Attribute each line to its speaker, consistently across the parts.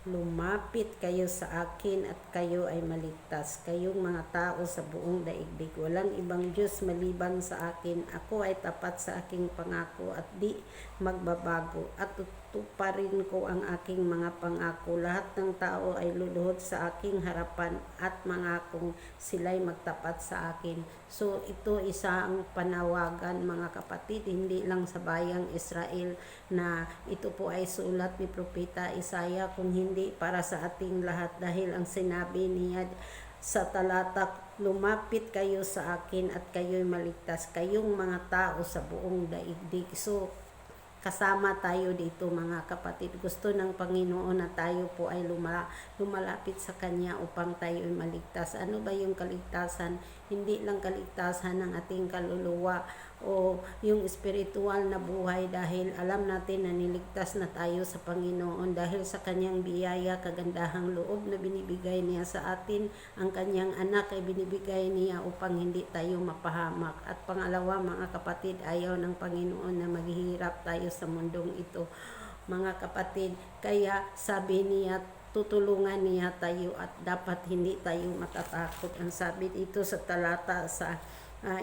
Speaker 1: lumapit kayo sa akin at kayo ay maligtas, kayong mga tao sa buong daigdig. Walang ibang Diyos maliban sa akin. Ako ay tapat sa aking pangako at di magbabago, at tutuparin ko ang aking mga pangako. Lahat ng tao ay luluhod sa aking harapan at mangakong sila'y magtapat sa akin. So ito isang panawagan, mga kapatid, hindi lang sa bayang Israel, na ito po ay sulat ni Propeta Isaiah, kung hindi para sa ating lahat, dahil ang sinabi niya sa talata, lumapit kayo sa akin at kayo'y maligtas, kayong mga tao sa buong daigdig. So kasama tayo dito, mga kapatid. Gusto ng Panginoon na tayo po ay lumalapit sa Kanya upang tayo ay maligtas. Ano ba yung kaligtasan? Hindi lang kaligtasan ng ating kaluluwa o yung espiritual na buhay, dahil alam natin na niligtas na tayo sa Panginoon dahil sa Kanyang biyaya, kagandahang loob na binibigay niya sa atin. Ang Kanyang anak ay binibigay niya upang hindi tayo mapahamak. At pangalawa, mga kapatid, ayaw ng Panginoon na maghihirap tayo sa mundong ito, mga kapatid. Kaya sabi niya, tutulungan niya tayo at dapat hindi tayo matatakot. Ang sabi dito sa talata sa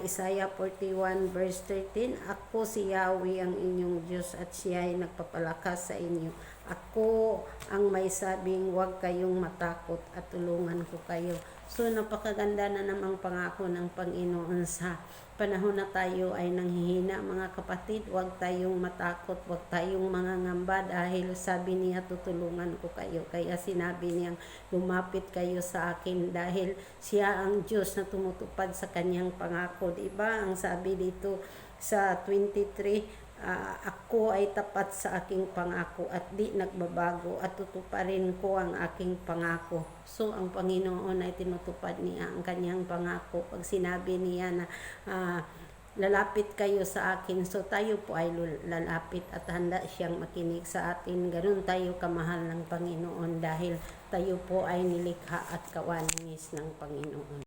Speaker 1: Isaiah 41 verse 13, ako si Yahweh ang inyong Diyos at siya ay nagpapalakas sa inyo. Ako ang may sabing huwag kayong matakot at tulungan ko kayo. So napakaganda na namang pangako ng Panginoon sa panahon na tayo ay nanghihina, mga kapatid. Huwag tayong matakot, huwag tayong mangangamba, dahil sabi niya, tutulungan ko kayo. Kaya sinabi niyang lumapit kayo sa akin, dahil siya ang Diyos na tumutupad sa kanyang pangako. Diba? Ang sabi dito sa 23, ako ay tapat sa aking pangako at di nagbabago, at tutuparin ko ang aking pangako. So ang Panginoon ay tinutupad niya ang kanyang pangako. Pag sinabi niya na lalapit kayo sa akin, so tayo po ay lalapit at handa siyang makinig sa atin. Ganun tayo kamahal ng Panginoon, dahil tayo po ay nilikha at kawanis ng Panginoon.